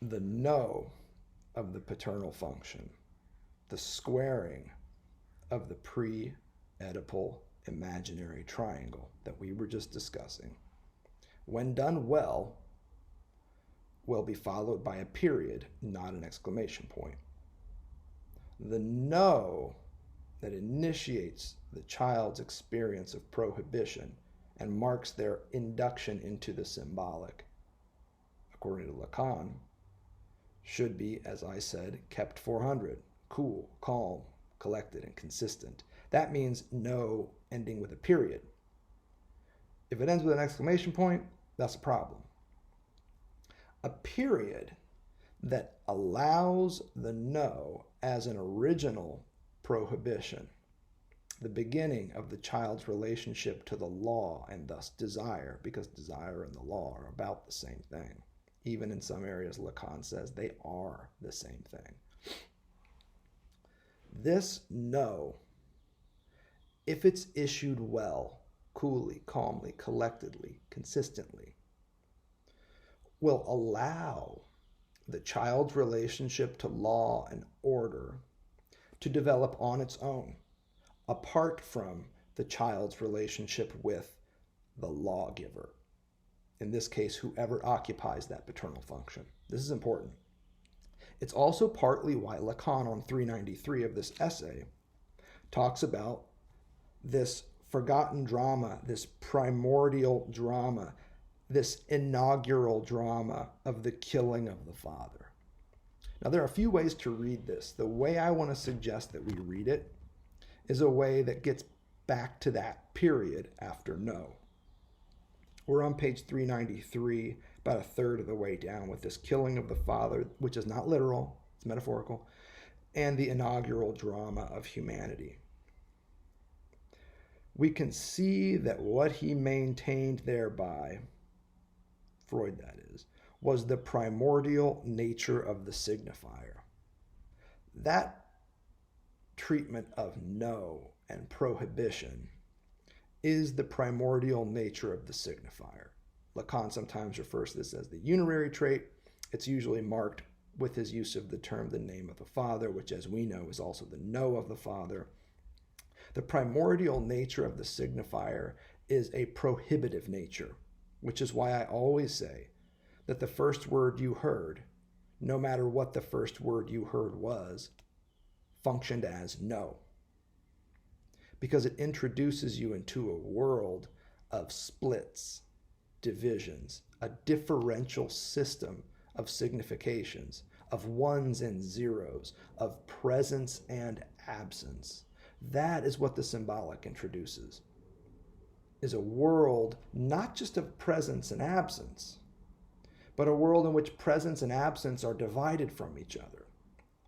the no of the paternal function, the squaring of the pre-Oedipal imaginary triangle that we were just discussing, when done well, will be followed by a period, not an exclamation point. The no that initiates the child's experience of prohibition and marks their induction into the symbolic, according to Lacan, should be, as I said, kept 400, cool, calm, collected, and consistent. That means no ending with a period. If it ends with an exclamation point, that's a problem. A period that allows the no as an original prohibition, the beginning of the child's relationship to the law and thus desire, because desire and the law are about the same thing. Even in some areas, Lacan says they are the same thing. This no, if it's issued well, coolly, calmly, collectedly, consistently, will allow the child's relationship to law and order to develop on its own, apart from the child's relationship with the lawgiver. In this case, whoever occupies that paternal function. This is important. It's also partly why Lacan on 393 of this essay talks about this forgotten drama, this primordial drama, this inaugural drama of the killing of the father. Now, there are a few ways to read this. The way I want to suggest that we read it is a way that gets back to that period after no. We're on page 393, about a third of the way down, with this killing of the father, which is not literal, it's metaphorical, and the inaugural drama of humanity. We can see that what he maintained thereby, Freud that is, was the primordial nature of the signifier. That treatment of no and prohibition is the primordial nature of the signifier. Lacan sometimes refers to this as the unary trait. It's usually marked with his use of the term the name of the father, which, as we know, is also the no of the father. The primordial nature of the signifier is a prohibitive nature, which is why I always say that the first word you heard, no matter what the first word you heard was, functioned as no. Because it introduces you into a world of splits, divisions, a differential system of significations, of ones and zeros, of presence and absence. That is what the symbolic introduces, is a world not just of presence and absence, but a world in which presence and absence are divided from each other.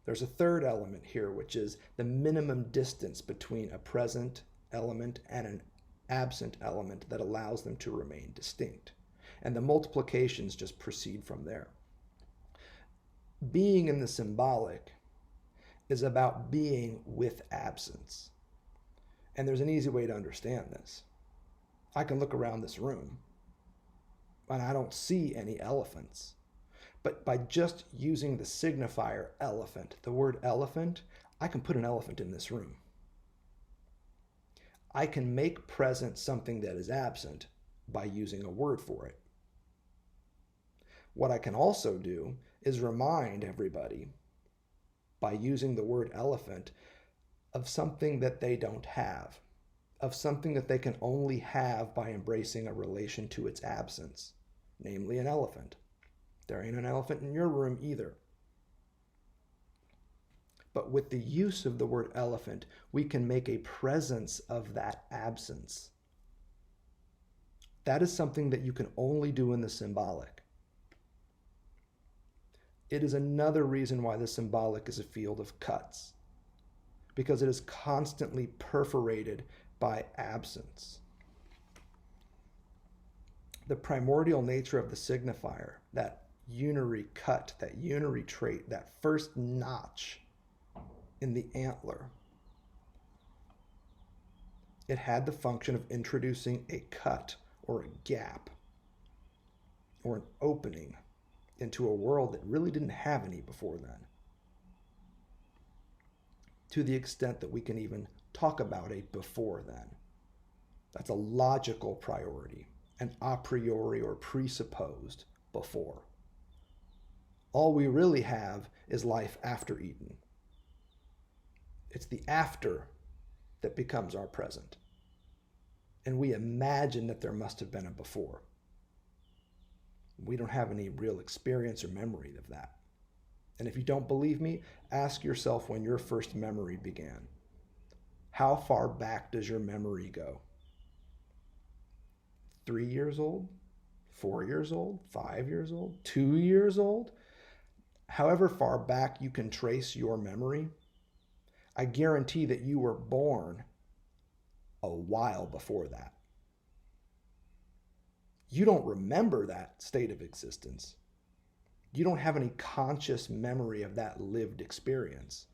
There's a third element here, which is the minimum distance between a present element and an absent element that allows them to remain distinct. And the multiplications just proceed from there. Being in the symbolic is about being with absence. And there's an easy way to understand this. I can look around this room and I don't see any elephants. But by just using the signifier elephant, the word elephant, I can put an elephant in this room. I can make present something that is absent by using a word for it. What I can also do is remind everybody, by using the word elephant, of something that they don't have, of something that they can only have by embracing a relation to its absence, namely an elephant. There ain't an elephant in your room either. But with the use of the word elephant, we can make a presence of that absence. That is something that you can only do in the symbolic. It is another reason why the symbolic is a field of cuts, because it is constantly perforated by absence. The primordial nature of the signifier, that unary cut, that unary trait, that first notch in the antler, it had the function of introducing a cut or a gap or an opening into a world that really didn't have any before then. To the extent that we can even talk about a before then. That's a logical priority, an a priori or presupposed before. All we really have is life after Eden. It's the after that becomes our present. And we imagine that there must have been a before. We don't have any real experience or memory of that. And if you don't believe me, ask yourself when your first memory began. How far back does your memory go? 3 years old? 4 years old? 5 years old? 2 years old? However far back you can trace your memory, I guarantee that you were born a while before that. You don't remember that state of existence. You don't have any conscious memory of that lived experience.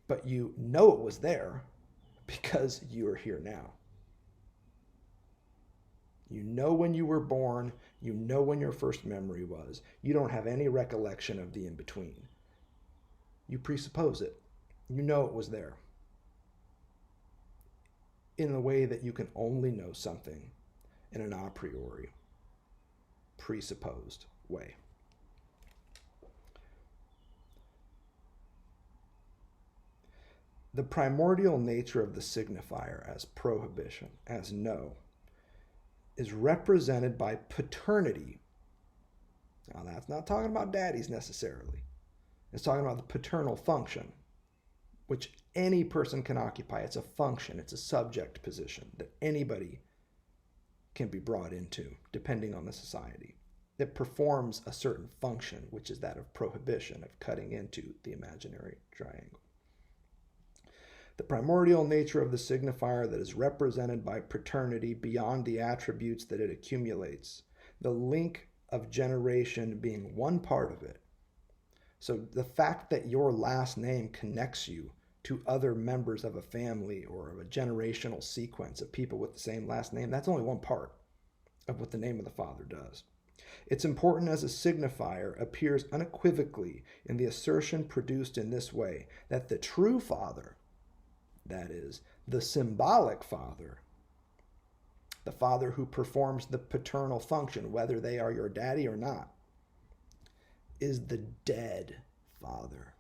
But you know it was there because you are here now. You know when you were born. You know when your first memory was. You don't have any recollection of the in-between. You presuppose it. You know it was there. In a way that you can only know something in an a priori, presupposed way. The primordial nature of the signifier as prohibition, as no, is represented by paternity. Now that's not talking about daddies necessarily. It's talking about the paternal function, which any person can occupy. It's a function, it's a subject position that anybody can be brought into, depending on the society. It performs a certain function, which is that of prohibition, of cutting into the imaginary triangle. The primordial nature of the signifier that is represented by paternity beyond the attributes that it accumulates, the link of generation being one part of it. So the fact that your last name connects you to other members of a family or of a generational sequence of people with the same last name, that's only one part of what the name of the Father does. Its importance as a signifier appears unequivocally in the assertion produced in this way that the true Father, that is, the symbolic Father, the Father who performs the paternal function, whether they are your daddy or not, is the dead Father.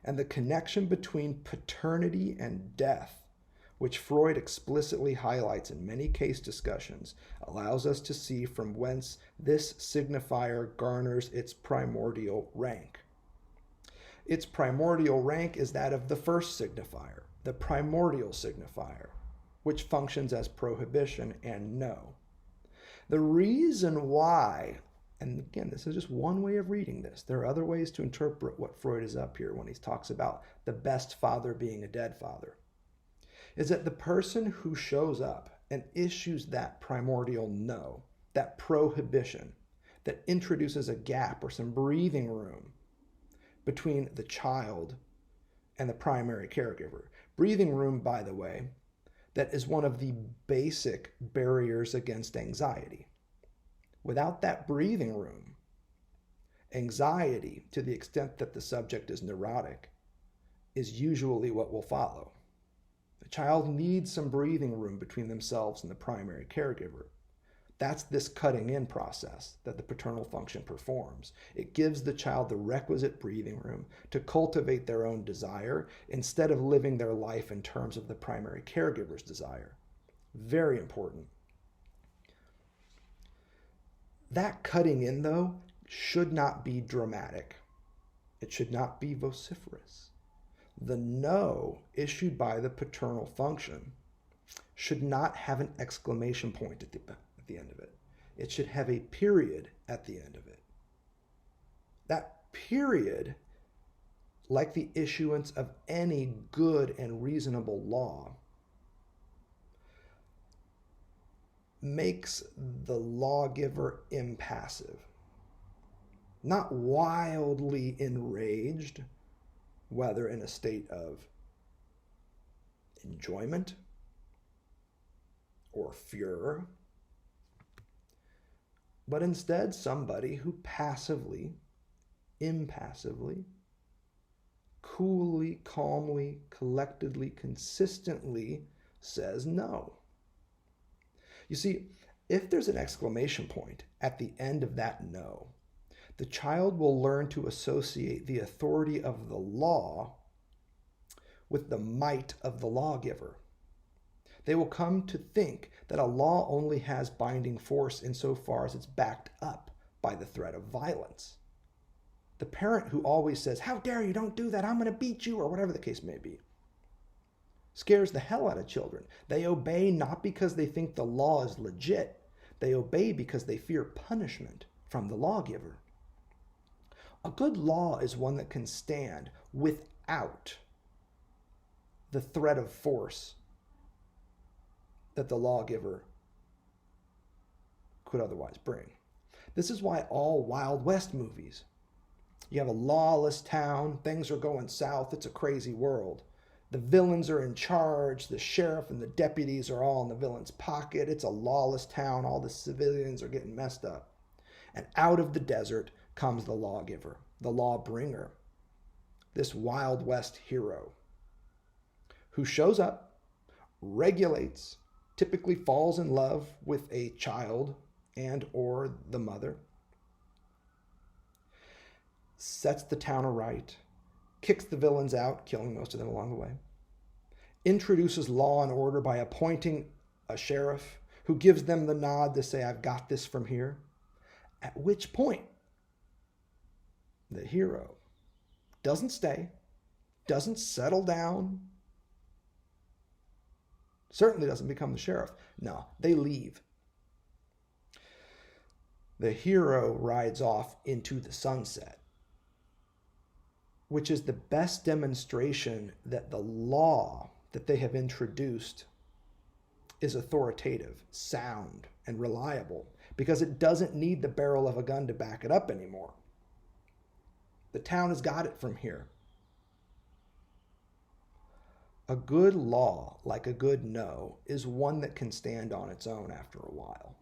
And the connection between paternity and death, which Freud explicitly highlights in many case discussions, allows us to see from whence this signifier garners its primordial rank. Its primordial rank is that of the first signifier, the primordial signifier, which functions as prohibition and no. The reason why, and again, this is just one way of reading this. There are other ways to interpret what Freud is up here when he talks about the best father being a dead father, is that the person who shows up and issues that primordial no, that prohibition, that introduces a gap or some breathing room between the child and the primary caregiver. Breathing room, by the way, that is one of the basic barriers against anxiety. Without that breathing room, anxiety, to the extent that the subject is neurotic, is usually what will follow. The child needs some breathing room between themselves and the primary caregiver. That's this cutting in process that the paternal function performs. It gives the child the requisite breathing room to cultivate their own desire instead of living their life in terms of the primary caregiver's desire. Very important. That cutting in, though, should not be dramatic. It should not be vociferous. The no issued by the paternal function should not have an exclamation point at the end of it. It should have a period at the end of it. That period, like the issuance of any good and reasonable law, makes the lawgiver impassive, not wildly enraged, whether in a state of enjoyment or furor, but instead somebody who passively, impassively, coolly, calmly, collectedly, consistently says no. You see, if there's an exclamation point at the end of that no, the child will learn to associate the authority of the law with the might of the lawgiver. They will come to think that a law only has binding force insofar as it's backed up by the threat of violence. The parent who always says, "How dare you, don't do that, I'm going to beat you," or whatever the case may be, scares the hell out of children. They obey not because they think the law is legit. They obey because they fear punishment from the lawgiver. A good law is one that can stand without the threat of force that the lawgiver could otherwise bring. This is why all Wild West movies, you have a lawless town, things are going south, it's a crazy world. The villains are in charge, the sheriff and the deputies are all in the villain's pocket, it's a lawless town, all the civilians are getting messed up. And out of the desert comes the lawgiver, the lawbringer, this Wild West hero who shows up, regulates, typically falls in love with a child and or the mother, sets the town aright, kicks the villains out, killing most of them along the way, introduces law and order by appointing a sheriff who gives them the nod to say, "I've got this from here," at which point the hero doesn't stay, doesn't settle down, certainly doesn't become the sheriff. No, they leave. The hero rides off into the sunset, which is the best demonstration that the law that they have introduced is authoritative, sound, and reliable, because it doesn't need the barrel of a gun to back it up anymore. The town has got it from here. A good law, like a good no, is one that can stand on its own after a while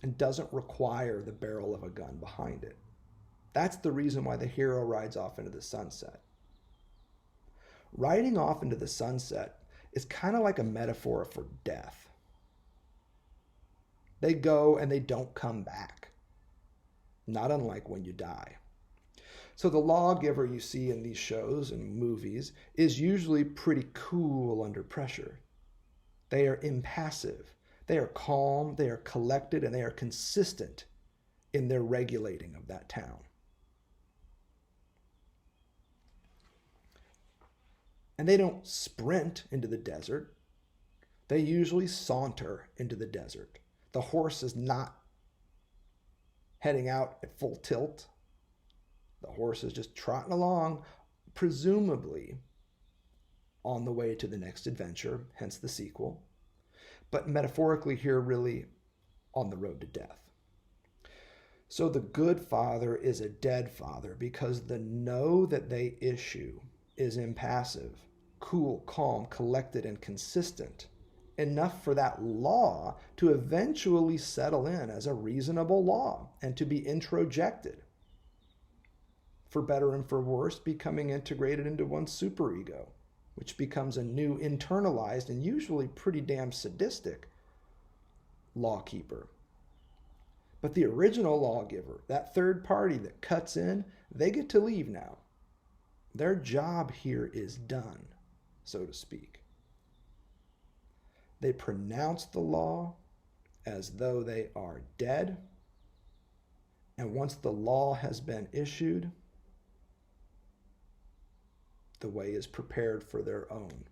and doesn't require the barrel of a gun behind it. That's the reason why the hero rides off into the sunset. Riding off into the sunset is kind of like a metaphor for death. They go and they don't come back, not unlike when you die. So the lawgiver you see in these shows and movies is usually pretty cool under pressure. They are impassive, they are calm, they are collected, and they are consistent in their regulating of that town. And they don't sprint into the desert. They usually saunter into the desert. The horse is not heading out at full tilt. The horse is just trotting along, presumably on the way to the next adventure, hence the sequel, but metaphorically here, really on the road to death. So the good father is a dead father because the no that they issue is impassive, cool, calm, collected, and consistent, enough for that law to eventually settle in as a reasonable law and to be introjected, for better and for worse, becoming integrated into one's superego, which becomes a new internalized and usually pretty damn sadistic lawkeeper. But the original lawgiver, that third party that cuts in, they get to leave now. Their job here is done, so to speak. They pronounce the law as though they are dead, and once the law has been issued, the way is prepared for their own